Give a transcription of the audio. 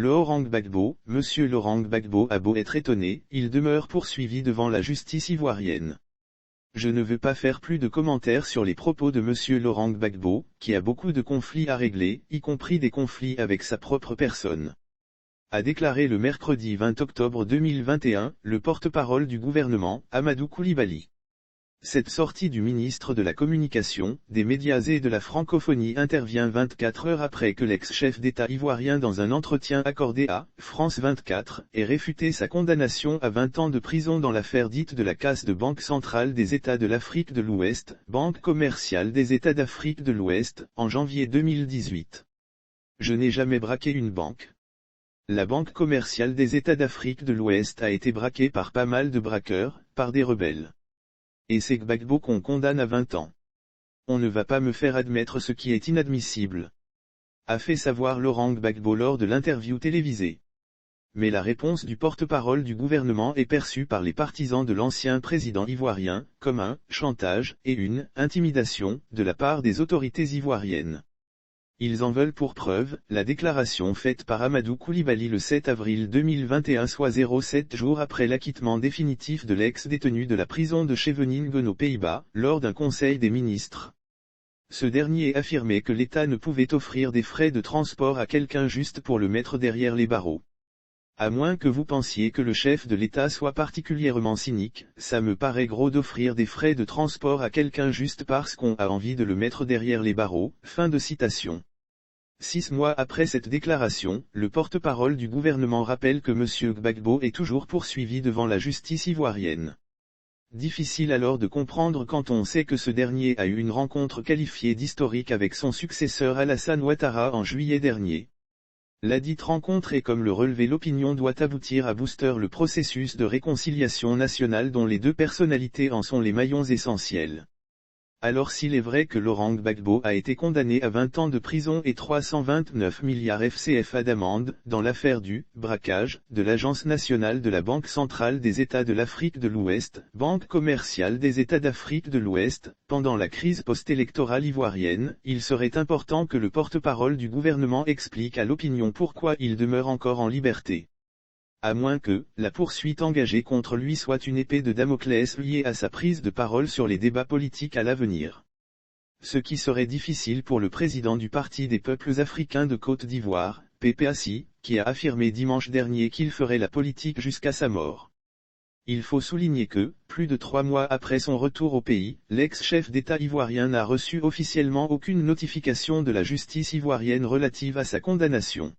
Laurent Gbagbo, Monsieur Laurent Gbagbo a beau être étonné, il demeure poursuivi devant la justice ivoirienne. Je ne veux pas faire plus de commentaires sur les propos de Monsieur Laurent Gbagbo, qui a beaucoup de conflits à régler, y compris des conflits avec sa propre personne. A déclaré le mercredi 20 octobre 2021, le porte-parole du gouvernement, Amadou Coulibaly. Cette sortie du ministre de la Communication, des Médias et de la Francophonie intervient 24 heures après que l'ex-chef d'État ivoirien dans un entretien accordé à France 24, ait réfuté sa condamnation à 20 ans de prison dans l'affaire dite de la casse de Banque centrale des États de l'Afrique de l'Ouest, Banque commerciale des États d'Afrique de l'Ouest, en janvier 2018. Je n'ai jamais braqué une banque. La Banque commerciale des États d'Afrique de l'Ouest a été braquée par pas mal de braqueurs, par des rebelles. Et c'est Gbagbo qu'on condamne à 20 ans. On ne va pas me faire admettre ce qui est inadmissible, a fait savoir Laurent Gbagbo lors de l'interview télévisée. Mais la réponse du porte-parole du gouvernement est perçue par les partisans de l'ancien président ivoirien, comme un chantage et une intimidation de la part des autorités ivoiriennes. Ils en veulent pour preuve, la déclaration faite par Amadou Coulibaly le 7 avril 2021 soit 07 jours après l'acquittement définitif de l'ex-détenu de la prison de Scheveningen aux Pays-Bas, lors d'un conseil des ministres. Ce dernier affirmait que l'État ne pouvait offrir des frais de transport à quelqu'un juste pour le mettre derrière les barreaux. À moins que vous pensiez que le chef de l'État soit particulièrement cynique, ça me paraît gros d'offrir des frais de transport à quelqu'un juste parce qu'on a envie de le mettre derrière les barreaux. Fin de citation. 6 mois après cette déclaration, le porte-parole du gouvernement rappelle que M. Gbagbo est toujours poursuivi devant la justice ivoirienne. Difficile alors de comprendre quand on sait que ce dernier a eu une rencontre qualifiée d'historique avec son successeur Alassane Ouattara en juillet dernier. La dite rencontre et comme le relevait l'opinion doit aboutir à booster le processus de réconciliation nationale dont les deux personnalités en sont les maillons essentiels. Alors s'il est vrai que Laurent Gbagbo a été condamné à 20 ans de prison et 329 milliards FCFA d'amende, dans l'affaire du braquage de l'Agence nationale de la Banque centrale des États de l'Afrique de l'Ouest, Banque commerciale des États d'Afrique de l'Ouest, pendant la crise post-électorale ivoirienne, il serait important que le porte-parole du gouvernement explique à l'opinion pourquoi il demeure encore en liberté. À moins que, la poursuite engagée contre lui soit une épée de Damoclès liée à sa prise de parole sur les débats politiques à l'avenir. Ce qui serait difficile pour le président du Parti des peuples africains de Côte d'Ivoire, PPACI, qui a affirmé dimanche dernier qu'il ferait la politique jusqu'à sa mort. Il faut souligner que, plus de 3 mois après son retour au pays, l'ex-chef d'État ivoirien n'a reçu officiellement aucune notification de la justice ivoirienne relative à sa condamnation.